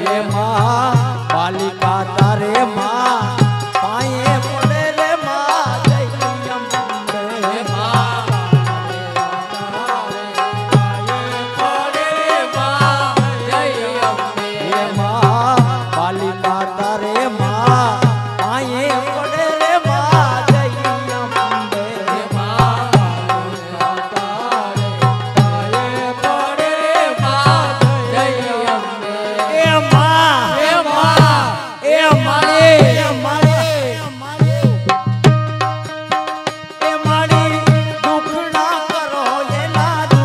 रे माँ बालिका तारे माँ पाए पड़े रे माँ जय अम्बे माँ पड़े माँ जय अम्बे रे माँ बालिका तारे माँ पाए पड़े रे माँ जय अम्बे माँ पड़े माँ जय अम्बे ए माँ हे माँ ए मारे ए मारे ए मारी दुख ना करो ये लाडू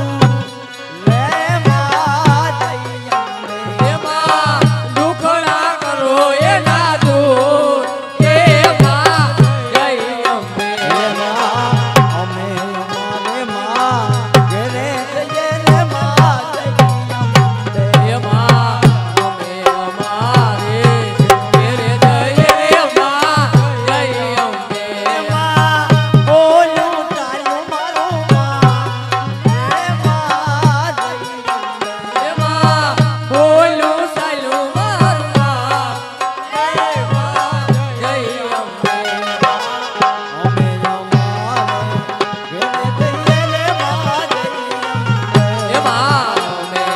रे माँ जय अम्बे हे माँ दुख ना करो ये ना दूर हे माँ जय अम्बे रे माँ हमें हमारे माँ घेरे ये रे माँ जय अम्बे हे माँ हमें हमारे तेरे जय रे माँ जय अम्बे रे माँ बोलू चालू मारो माँ रे माँ जय अम्बे हे माँ बोलू सालू मारुआ हे माँ जय अम्बे हमें हमारे घेरे ये रे माँ जय अम्बे हे माँ हमें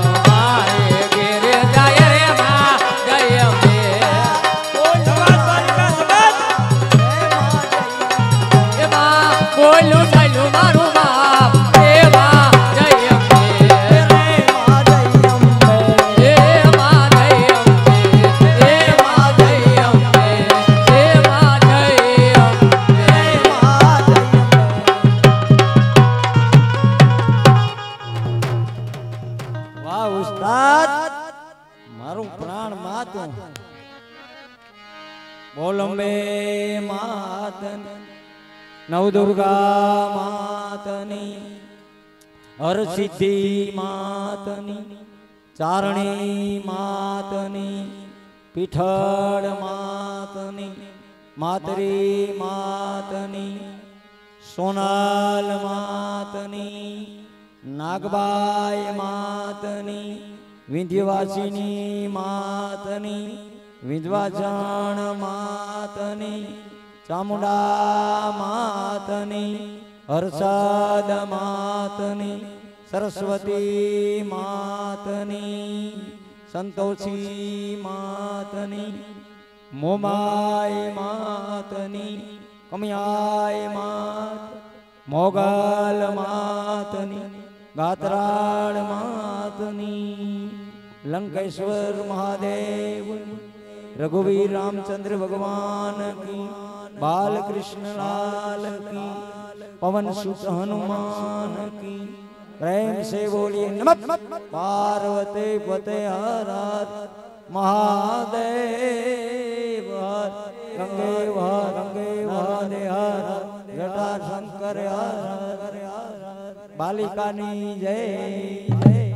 हमारे तेरे जय रे माँ जय अम्बे बोलू सालू मारू बाप हे माँ जय अम्बे हे माँ जय अम्बे हे माँ जय अम्बे हे माँ जय अम्बे वाह उस्ताद मारू प्राण मातू बोलंबे मातन नवदुर्गा मातनी हर सिद्धि मातनी चारणी मातनी पीठड़ मातनी मातरी मातनी सोनाल मातनी नागबाई मातनी विंध्यवासिनी मातनी विंध्यवाचन मातनी चामुंडा मातनी हर्षद मातनी सरस्वती मातनी संतोषी मातनी मोमाय मातनी कमयाय मात मोगल मातनी गात्राड़ मातनी लंकेश्वर महादेव रघुवीर रामचंद्र भगवान की बालकृष्ण लाल की पवन सुत हनुमान की प्रेम से बोलिए नमः पार्वती पते हर महादेव हर गंगे वहादे हर जटा शंकर हर बालिका जय जय